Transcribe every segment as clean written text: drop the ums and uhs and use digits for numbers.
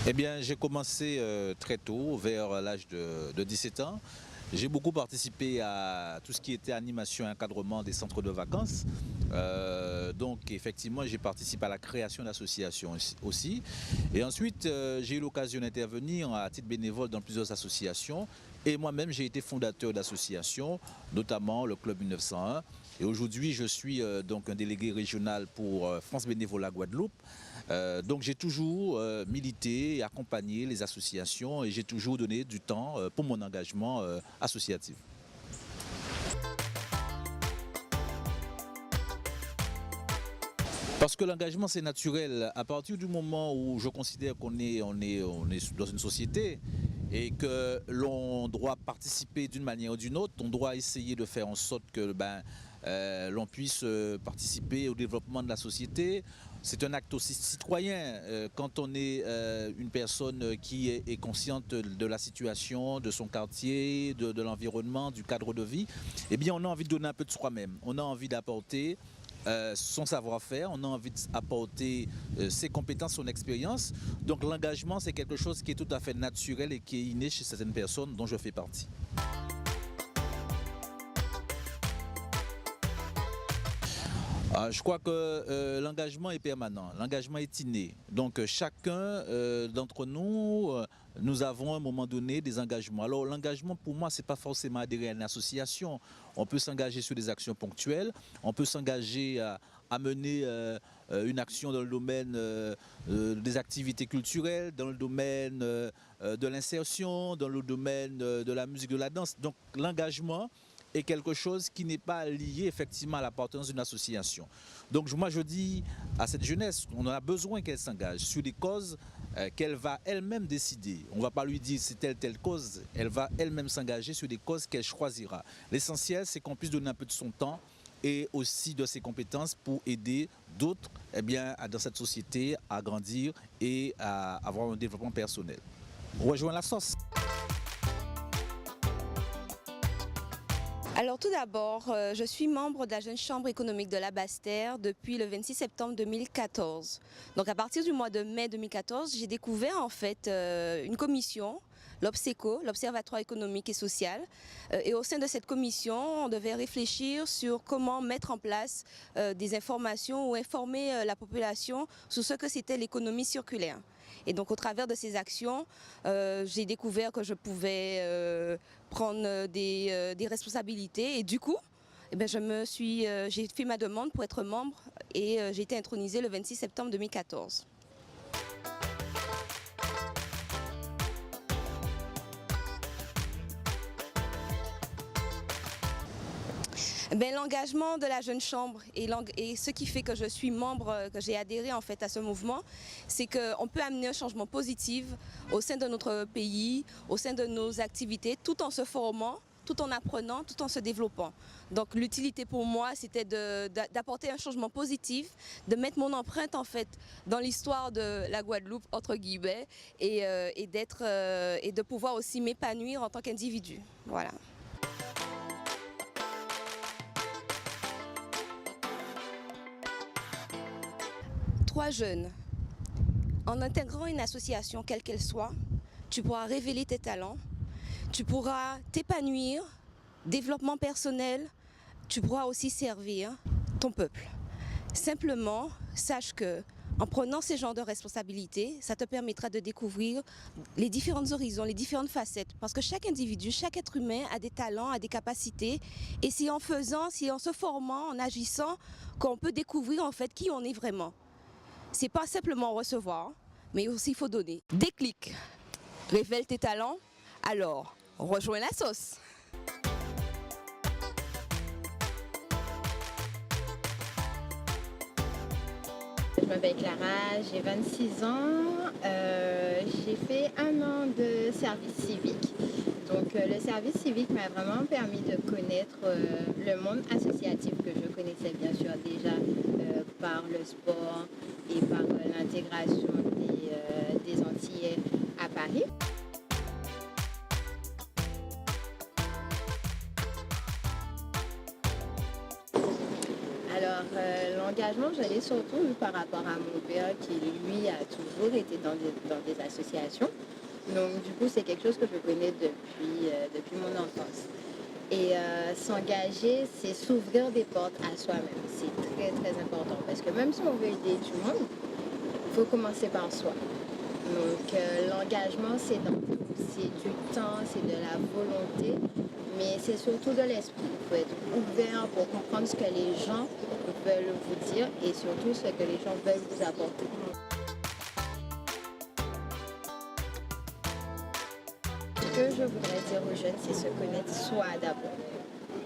Eh bien, j'ai commencé très tôt, vers l'âge de 17 ans. J'ai beaucoup participé à tout ce qui était animation et encadrement des centres de vacances. Donc, effectivement, j'ai participé à la création d'associations aussi. Et ensuite, j'ai eu l'occasion d'intervenir à titre bénévole dans plusieurs associations. Et moi-même, j'ai été fondateur d'associations, notamment le Club 1901. Et aujourd'hui, je suis donc un délégué régional pour France Bénévolat Guadeloupe. Donc j'ai toujours milité et accompagné les associations et j'ai toujours donné du temps pour mon engagement associatif. Parce que l'engagement c'est naturel. À partir du moment où je considère qu'on est dans une société et que l'on doit participer d'une manière ou d'une autre, on doit essayer de faire en sorte que l'on puisse participer au développement de la société. C'est un acte aussi citoyen. Quand on est une personne qui est consciente de la situation, de son quartier, de l'environnement, du cadre de vie, eh bien on a envie de donner un peu de soi-même. On a envie d'apporter son savoir-faire, on a envie d'apporter ses compétences, son expérience. Donc l'engagement, c'est quelque chose qui est tout à fait naturel et qui est inné chez certaines personnes dont je fais partie. Je crois que l'engagement est permanent, l'engagement est inné. Donc chacun d'entre nous, nous avons à un moment donné des engagements. Alors l'engagement pour moi, ce n'est pas forcément adhérer à une association. On peut s'engager sur des actions ponctuelles, on peut s'engager à mener une action dans le domaine des activités culturelles, dans le domaine de l'insertion, dans le domaine de la musique, de la danse. Donc l'engagement est quelque chose qui n'est pas lié effectivement à l'appartenance d'une association. Donc moi je dis à cette jeunesse, on a besoin qu'elle s'engage sur des causes qu'elle va elle-même décider. On ne va pas lui dire c'est telle cause, elle va elle-même s'engager sur des causes qu'elle choisira. L'essentiel c'est qu'on puisse donner un peu de son temps et aussi de ses compétences pour aider d'autres dans cette société à grandir et à avoir un développement personnel. Rejoins la sauce. Alors tout d'abord, je suis membre de la Jeune Chambre économique de la Basse-Terre depuis le 26 septembre 2014. Donc à partir du mois de mai 2014, j'ai découvert en fait une commission, l'OBSECO, l'Observatoire économique et social. Et au sein de cette commission, on devait réfléchir sur comment mettre en place des informations ou informer la population sur ce que c'était l'économie circulaire. Et donc au travers de ces actions, j'ai découvert que je pouvais prendre des responsabilités et du coup, j'ai fait ma demande pour être membre et j'ai été intronisée le 26 septembre 2014. L'engagement de la Jeune Chambre et ce qui fait que je suis membre, que j'ai adhéré en fait à ce mouvement, c'est qu'on peut amener un changement positif au sein de notre pays, au sein de nos activités, tout en se formant, tout en apprenant, tout en se développant. Donc l'utilité pour moi, c'était d'apporter un changement positif, de mettre mon empreinte en fait dans l'histoire de la Guadeloupe, entre guillemets, et de pouvoir aussi m'épanouir en tant qu'individu. Voilà. Toi jeune, en intégrant une association quelle qu'elle soit, tu pourras révéler tes talents, tu pourras t'épanouir, développement personnel, tu pourras aussi servir ton peuple. Simplement, sache que en prenant ces genres de responsabilités, ça te permettra de découvrir les différents horizons, les différentes facettes. Parce que chaque individu, chaque être humain a des talents, a des capacités. Et c'est en faisant, c'est en se formant, en agissant, qu'on peut découvrir en fait qui on est vraiment. C'est pas simplement recevoir, mais aussi il faut donner. Déclic, révèle tes talents, alors rejoins la sauce. Je m'appelle Clara, j'ai 26 ans, j'ai fait 1 an de service civique. Donc le service civique m'a vraiment permis de connaître le monde associatif que je connaissais bien sûr déjà par le sport et par l'intégration des Antillais à Paris. Alors l'engagement, je l'ai surtout eu par rapport à mon père qui, lui, a toujours été dans des associations. Donc, du coup, c'est quelque chose que je connais depuis mon enfance. Et s'engager, c'est s'ouvrir des portes à soi-même. C'est très, très important parce que même si on veut aider tout le monde, il faut commencer par soi. Donc, l'engagement, c'est dans tout. C'est du temps, c'est de la volonté, mais c'est surtout de l'esprit. Il faut être ouvert pour comprendre ce que les gens veulent vous dire et surtout ce que les gens veulent vous apporter. Ce que je voudrais dire aux jeunes, c'est se connaître soi d'abord.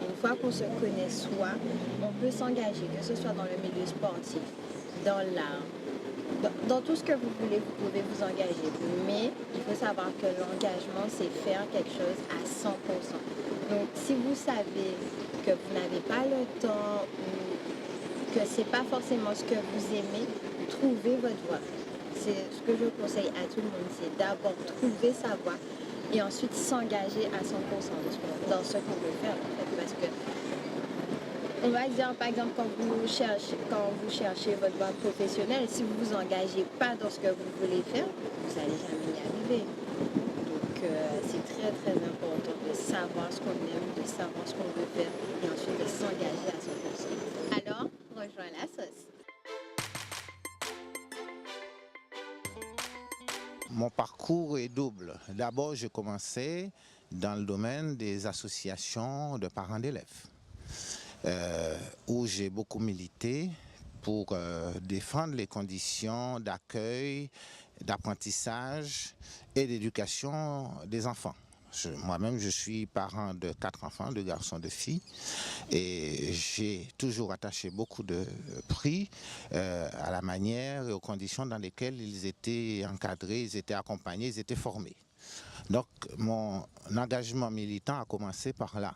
Une fois qu'on se connaît soi, on peut s'engager, que ce soit dans le milieu sportif, dans l'art, dans tout ce que vous voulez, vous pouvez vous engager. Mais il faut savoir que l'engagement, c'est faire quelque chose à 100%. Donc, si vous savez que vous n'avez pas le temps ou que ce n'est pas forcément ce que vous aimez, trouvez votre voie. C'est ce que je conseille à tout le monde, c'est d'abord trouver sa voie et ensuite s'engager à 100% dans ce qu'on veut faire. En fait, parce que on va dire, par exemple, quand vous cherchez votre voie professionnelle, si vous ne vous engagez pas dans ce que vous voulez faire, vous n'allez jamais y arriver. Donc, c'est très, très important de savoir ce qu'on aime, de savoir ce qu'on veut faire et ensuite de s'engager à 100%. Alors, rejoins la sauce. Mon parcours est double. D'abord, j'ai commencé dans le domaine des associations de parents d'élèves. Où j'ai beaucoup milité pour défendre les conditions d'accueil, d'apprentissage et d'éducation des enfants. Moi-même, je suis parent de 4 enfants, 2 garçons, 2 filles, et j'ai toujours attaché beaucoup de prix à la manière et aux conditions dans lesquelles ils étaient encadrés, ils étaient accompagnés, ils étaient formés. Donc, mon engagement militant a commencé par là.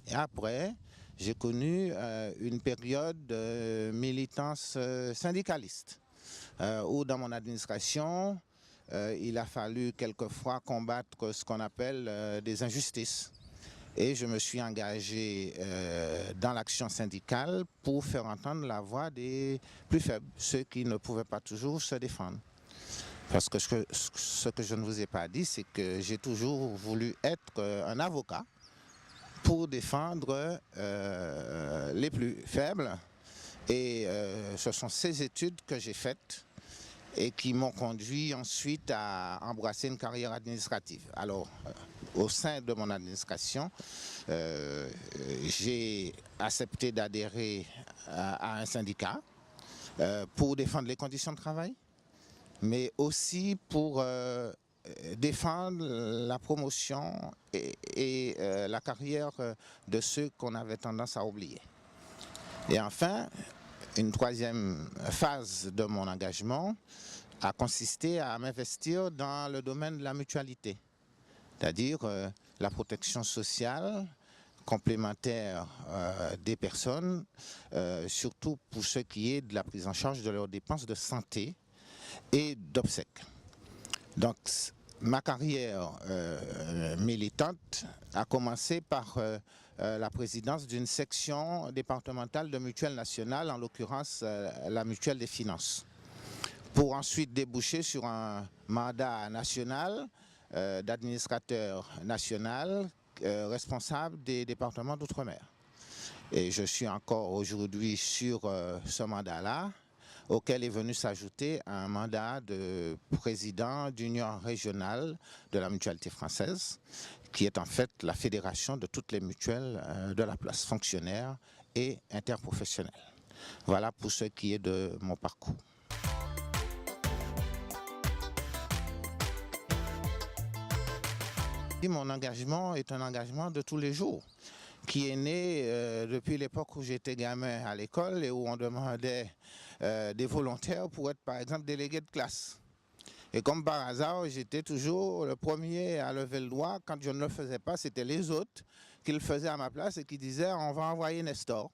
Et après, j'ai connu une période de militance syndicaliste, où dans mon administration, il a fallu quelquefois combattre ce qu'on appelle des injustices. Et je me suis engagé dans l'action syndicale pour faire entendre la voix des plus faibles, ceux qui ne pouvaient pas toujours se défendre. Parce que ce que je ne vous ai pas dit, c'est que j'ai toujours voulu être un avocat pour défendre les plus faibles. Et ce sont ces études que j'ai faites et qui m'ont conduit ensuite à embrasser une carrière administrative. Alors, au sein de mon administration, j'ai accepté d'adhérer à un syndicat pour défendre les conditions de travail, mais aussi pour défendre la promotion et la carrière de ceux qu'on avait tendance à oublier. Et enfin, une troisième phase de mon engagement a consisté à m'investir dans le domaine de la mutualité, c'est-à-dire la protection sociale complémentaire des personnes, surtout pour ce qui est de la prise en charge de leurs dépenses de santé et d'obsèques. Donc, ma carrière militante a commencé par la présidence d'une section départementale de Mutuelle nationale, en l'occurrence la Mutuelle des finances, pour ensuite déboucher sur un mandat national d'administrateur national responsable des départements d'outre-mer. Et je suis encore aujourd'hui sur ce mandat-là, auquel est venu s'ajouter un mandat de président d'union régionale de la mutualité française, qui est en fait la fédération de toutes les mutuelles de la place, fonctionnaires et interprofessionnels. Voilà pour ce qui est de mon parcours. Mon engagement est un engagement de tous les jours, qui est né depuis l'époque où j'étais gamin à l'école et où on demandait des volontaires pour être par exemple délégué de classe. Et comme par hasard, j'étais toujours le premier à lever le doigt. Quand je ne le faisais pas, c'était les autres qui le faisaient à ma place et qui disaient on va envoyer Nestor.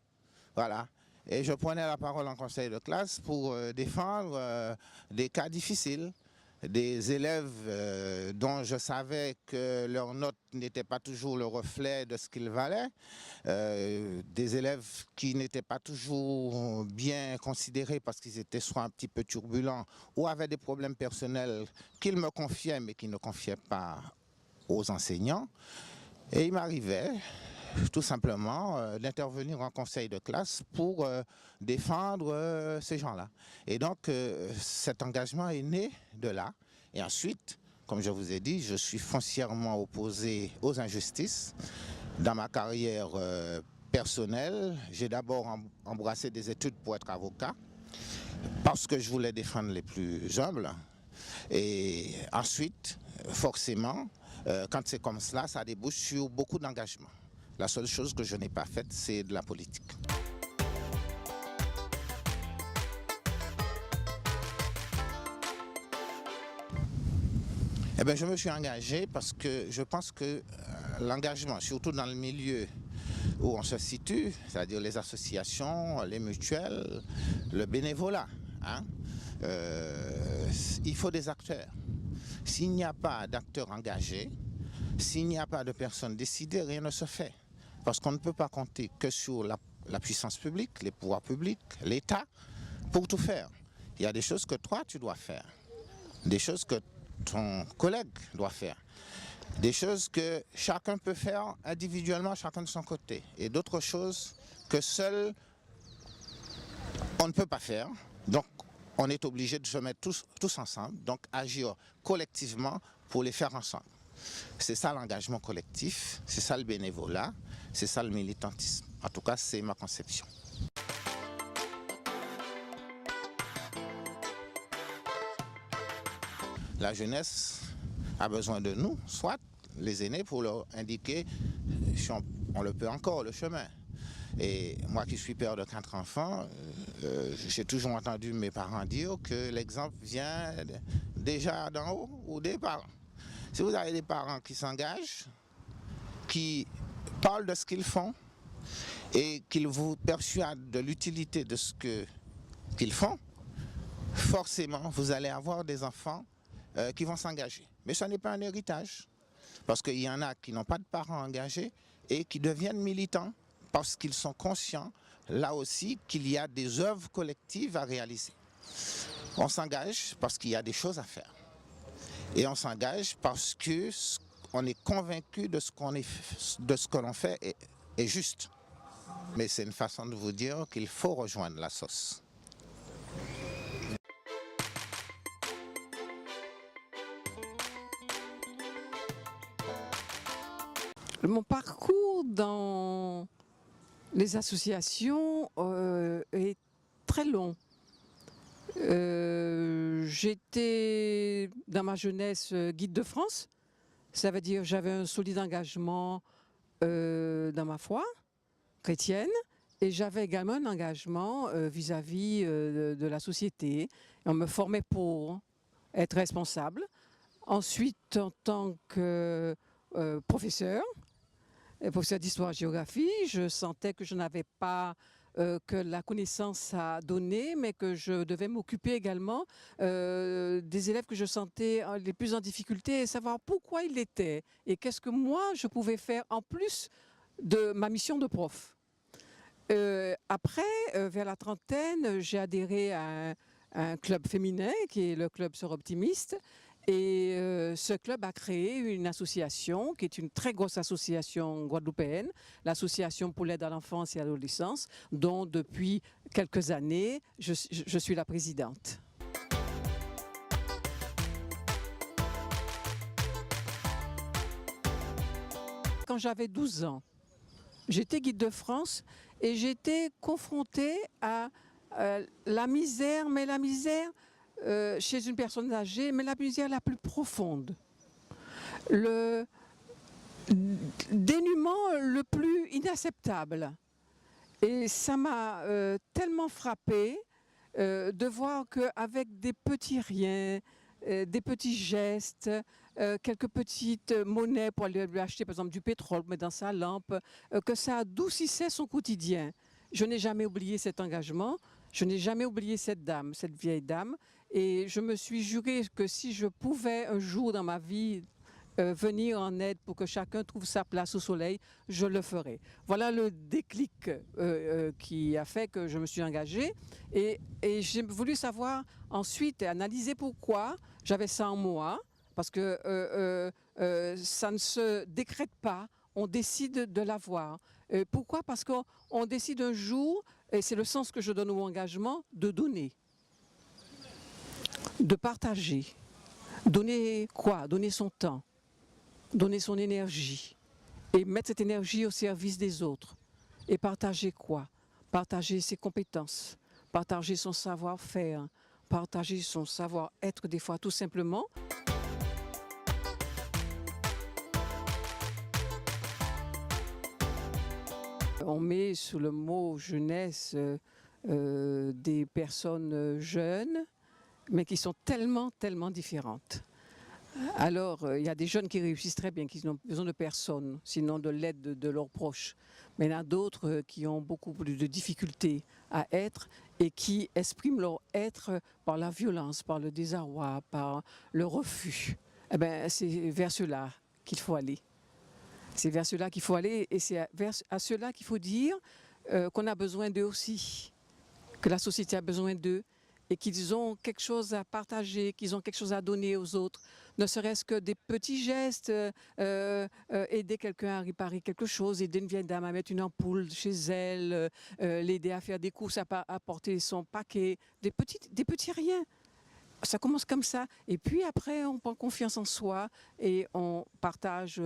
Voilà. Et je prenais la parole en conseil de classe pour défendre des cas difficiles. des élèves dont je savais que leurs notes n'étaient pas toujours le reflet de ce qu'ils valaient, des élèves qui n'étaient pas toujours bien considérés parce qu'ils étaient soit un petit peu turbulents ou avaient des problèmes personnels qu'ils me confiaient mais qu'ils ne confiaient pas aux enseignants. Et il m'arrivait tout simplement d'intervenir en conseil de classe pour défendre ces gens-là. Et donc cet engagement est né de là. Et ensuite, comme je vous ai dit, je suis foncièrement opposé aux injustices. Dans ma carrière personnelle, j'ai d'abord embrassé des études pour être avocat, parce que je voulais défendre les plus humbles. Et ensuite, forcément, quand c'est comme cela, ça débouche sur beaucoup d'engagement. La seule chose que je n'ai pas faite, c'est de la politique. Eh bien, je me suis engagé parce que je pense que l'engagement, surtout dans le milieu où on se situe, c'est-à-dire les associations, les mutuelles, le bénévolat, il faut des acteurs. S'il n'y a pas d'acteurs engagés, s'il n'y a pas de personnes décidées, rien ne se fait. Parce qu'on ne peut pas compter que sur la puissance publique, les pouvoirs publics, l'État, pour tout faire. Il y a des choses que toi, tu dois faire. Des choses que ton collègue doit faire. Des choses que chacun peut faire individuellement, chacun de son côté. Et d'autres choses que seul on ne peut pas faire. Donc, on est obligé de se mettre tous ensemble, donc agir collectivement pour les faire ensemble. C'est ça l'engagement collectif, c'est ça le bénévolat, c'est ça le militantisme. En tout cas, c'est ma conception. La jeunesse a besoin de nous, soit les aînés, pour leur indiquer, si on le peut encore, le chemin. Et moi qui suis père de 4 enfants, j'ai toujours entendu mes parents dire que l'exemple vient déjà d'en haut ou des parents. Si vous avez des parents qui s'engagent, qui parlent de ce qu'ils font et qu'ils vous persuadent de l'utilité de ce qu'ils font, forcément vous allez avoir des enfants qui vont s'engager. Mais ce n'est pas un héritage, parce qu'il y en a qui n'ont pas de parents engagés et qui deviennent militants parce qu'ils sont conscients, là aussi, qu'il y a des œuvres collectives à réaliser. On s'engage parce qu'il y a des choses à faire. Et on s'engage parce qu'on est convaincu de ce que l'on fait est juste. Mais c'est une façon de vous dire qu'il faut rejoindre la sauce. Mon parcours dans les associations est très long. J'étais dans ma jeunesse guide de France, ça veut dire j'avais un solide engagement dans ma foi chrétienne et j'avais également un engagement vis-à-vis de la société. On me formait pour être responsable. Ensuite, en tant que professeur d'histoire-géographie, je sentais que je n'avais pas que la connaissance à donner, mais que je devais m'occuper également des élèves que je sentais les plus en difficulté et savoir pourquoi ils l'étaient et qu'est-ce que moi je pouvais faire en plus de ma mission de prof. Après, vers la trentaine, j'ai adhéré à un club féminin qui est le club Sœurs Optimistes. Et ce club a créé une association qui est une très grosse association guadeloupéenne, l'association pour l'aide à l'enfance et à l'adolescence, dont depuis quelques années, je suis la présidente. Quand j'avais 12 ans, j'étais guide de France et j'étais confrontée à la misère, mais la misère chez une personne âgée, mais la misère la plus profonde. Le dénuement le plus inacceptable. Et ça m'a tellement frappée de voir qu'avec des petits riens, des petits gestes, quelques petites monnaies pour aller lui acheter par exemple du pétrole, mais dans sa lampe, que ça adoucissait son quotidien. Je n'ai jamais oublié cet engagement, je n'ai jamais oublié cette dame, cette vieille dame. Et je me suis juré que si je pouvais un jour dans ma vie venir en aide pour que chacun trouve sa place au soleil, je le ferai. Voilà le déclic qui a fait que je me suis engagée. Et j'ai voulu savoir ensuite et analyser pourquoi j'avais ça en moi, parce que ça ne se décrète pas, on décide de l'avoir. Pourquoi? Parce qu'on décide un jour, et c'est le sens que je donne au engagement, de donner, de partager. Donner quoi? Donner son temps, donner son énergie et mettre cette énergie au service des autres. Et partager quoi? Partager ses compétences, partager son savoir-faire, partager son savoir-être des fois tout simplement. On met sous le mot jeunesse des personnes jeunes, mais qui sont tellement différentes. Alors, il y a des jeunes qui réussissent très bien, qui n'ont besoin de personne, sinon de l'aide de leurs proches. Mais il y en a d'autres qui ont beaucoup plus de difficultés à être et qui expriment leur être par la violence, par le désarroi, par le refus. Eh bien, c'est vers cela qu'il faut aller. C'est vers cela qu'il faut aller et c'est à cela qu'il faut dire qu'on a besoin d'eux aussi, que la société a besoin d'eux et qu'ils ont quelque chose à partager, qu'ils ont quelque chose à donner aux autres, ne serait-ce que des petits gestes, aider quelqu'un à réparer quelque chose, aider une vieille dame à mettre une ampoule chez elle, l'aider à faire des courses, à porter son paquet, des petits riens. Ça commence comme ça et puis après on prend confiance en soi et on partage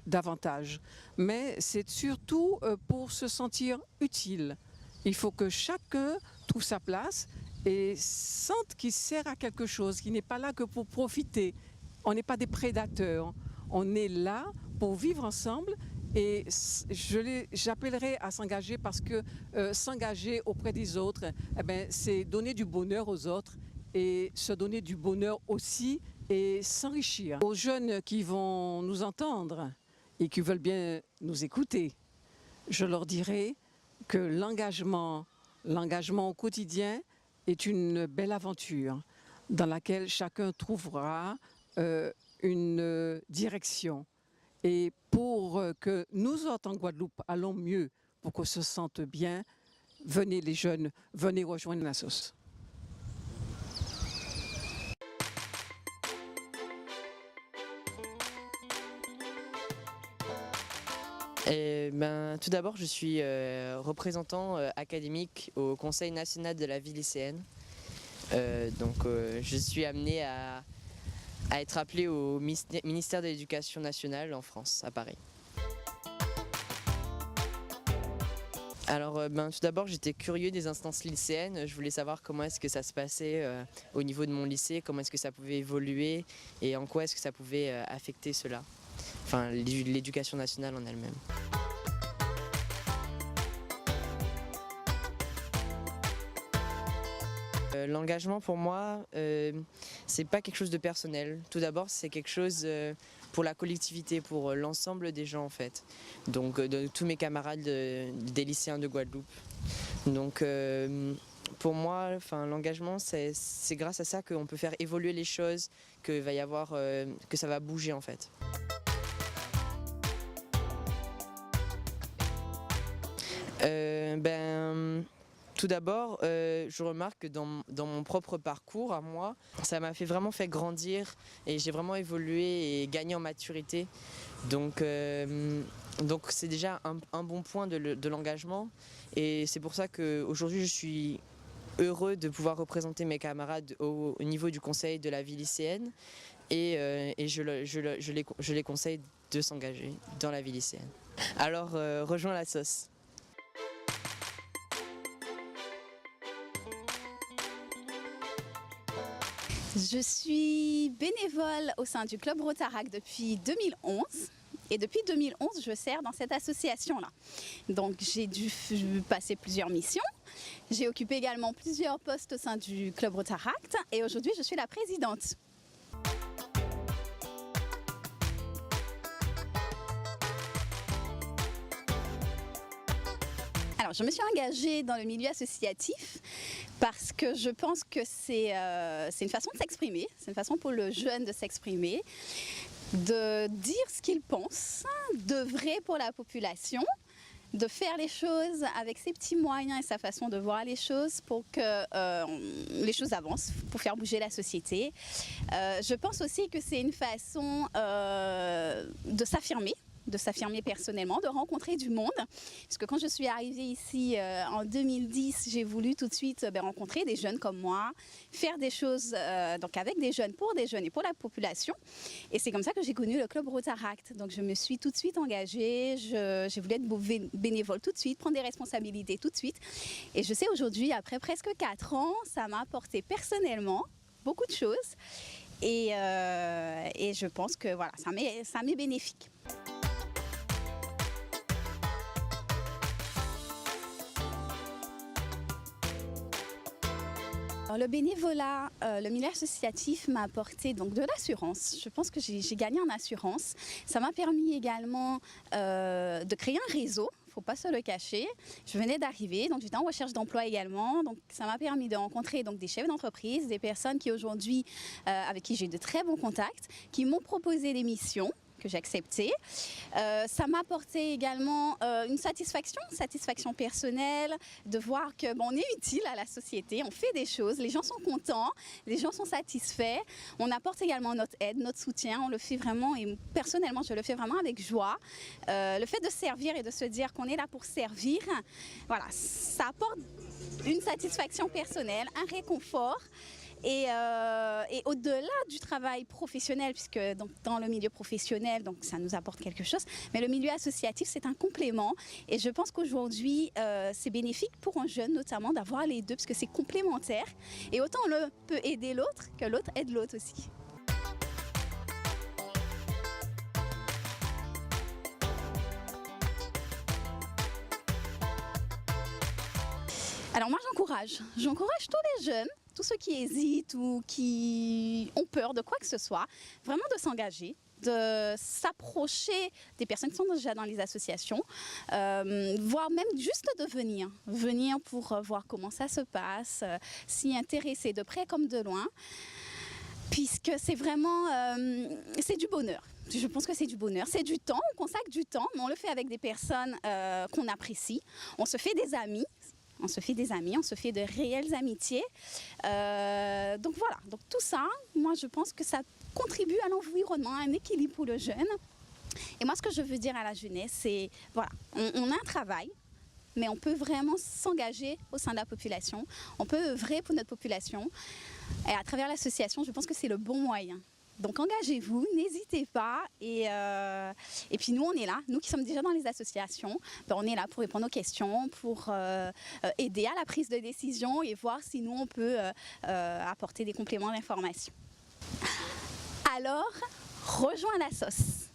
davantage. Mais c'est surtout pour se sentir utile. Il faut que chacun trouve sa place et sente qu'il sert à quelque chose, qu'il n'est pas là que pour profiter. On n'est pas des prédateurs. On est là pour vivre ensemble et j'appellerai à s'engager parce que s'engager auprès des autres, eh ben, c'est donner du bonheur aux autres et se donner du bonheur aussi et s'enrichir. Aux jeunes qui vont nous entendre et qui veulent bien nous écouter, je leur dirai que l'engagement au quotidien est une belle aventure dans laquelle chacun trouvera une direction. Et pour que nous autres en Guadeloupe allons mieux, pour qu'on se sente bien, venez les jeunes, venez rejoindre la sauce. Tout d'abord, je suis représentant académique au Conseil national de la vie lycéenne. Je suis amené à être appelé au ministère de l'Éducation nationale en France, à Paris. Alors, tout d'abord, j'étais curieux des instances lycéennes. Je voulais savoir comment est-ce que ça se passait au niveau de mon lycée, comment est-ce que ça pouvait évoluer et en quoi est-ce que ça pouvait affecter cela. Enfin, l'éducation nationale en elle-même. L'engagement pour moi, c'est pas quelque chose de personnel. Tout d'abord, c'est quelque chose pour la collectivité, pour l'ensemble des gens en fait. Donc de tous mes camarades des lycéens de Guadeloupe. Donc pour moi, l'engagement, c'est grâce à ça qu'on peut faire évoluer les choses, que ça va bouger en fait. Tout d'abord, je remarque que dans mon propre parcours à moi, ça m'a vraiment fait grandir et j'ai vraiment évolué et gagné en maturité. Donc c'est déjà un bon point de l'engagement et c'est pour ça qu'aujourd'hui je suis heureux de pouvoir représenter mes camarades au niveau du conseil de la vie lycéenne et je les conseille de s'engager dans la vie lycéenne. Alors rejoins la sauce. Je suis bénévole au sein du Club Rotaract depuis 2011 et depuis 2011 je sers dans cette association-là. Donc j'ai dû passer plusieurs missions, j'ai occupé également plusieurs postes au sein du Club Rotaract et aujourd'hui je suis la présidente. Alors je me suis engagée dans le milieu associatif Parce que je pense que c'est une façon de s'exprimer, c'est une façon pour le jeune de s'exprimer, de dire ce qu'il pense, d'œuvrer pour la population, de faire les choses avec ses petits moyens et sa façon de voir les choses pour que les choses avancent, pour faire bouger la société. Je pense aussi que c'est une façon de s'affirmer personnellement, de rencontrer du monde. Parce que quand je suis arrivée ici en 2010, j'ai voulu tout de suite rencontrer des jeunes comme moi, faire des choses donc avec des jeunes, pour des jeunes et pour la population. Et c'est comme ça que j'ai connu le club Rotaract. Donc je me suis tout de suite engagée, j'ai voulu être bénévole tout de suite, prendre des responsabilités tout de suite. Et je sais aujourd'hui, après presque 4 ans, ça m'a apporté personnellement beaucoup de choses. Et je pense que voilà, ça m'est bénéfique. Alors, le bénévolat, le milieu associatif m'a apporté donc de l'assurance. Je pense que j'ai gagné en assurance. Ça m'a permis également de créer un réseau. Il ne faut pas se le cacher. Je venais d'arriver, donc j'étais en recherche d'emploi également. Donc ça m'a permis de rencontrer donc des chefs d'entreprise, des personnes qui aujourd'hui, avec qui j'ai de très bons contacts, qui m'ont proposé des missions que j'ai accepté. Ça m'a apporté également une satisfaction personnelle, de voir que on est utile à la société, on fait des choses, les gens sont contents, les gens sont satisfaits. On apporte également notre aide, notre soutien, on le fait vraiment, et personnellement je le fais vraiment avec joie. Le fait de servir et de se dire qu'on est là pour servir, voilà, ça apporte une satisfaction personnelle, un réconfort. Et au-delà du travail professionnel, puisque donc, dans le milieu professionnel, donc, ça nous apporte quelque chose, mais le milieu associatif, c'est un complément. Et je pense qu'aujourd'hui, c'est bénéfique pour un jeune, notamment, d'avoir les deux, parce que c'est complémentaire. Et autant on peut aider l'autre, que l'autre aide l'autre aussi. Alors moi, j'encourage tous les jeunes, tous ceux qui hésitent ou qui ont peur de quoi que ce soit, vraiment de s'engager, de s'approcher des personnes qui sont déjà dans les associations, voire même juste de venir pour voir comment ça se passe, s'y intéresser de près comme de loin, puisque c'est vraiment, c'est du bonheur. Je pense que c'est du bonheur, c'est du temps, on consacre du temps, mais on le fait avec des personnes qu'on apprécie, on se fait des amis. On se fait de réelles amitiés. Donc voilà, donc tout ça, moi je pense que ça contribue à l'environnement, à un équilibre pour le jeune. Et moi ce que je veux dire à la jeunesse, c'est, voilà, on a un travail, mais on peut vraiment s'engager au sein de la population, on peut œuvrer pour notre population. Et à travers l'association, je pense que c'est le bon moyen. Donc engagez-vous, n'hésitez pas et puis nous on est là, nous qui sommes déjà dans les associations, on est là pour répondre aux questions, pour aider à la prise de décision et voir si nous on peut apporter des compléments d'information. Alors, rejoins la sauce.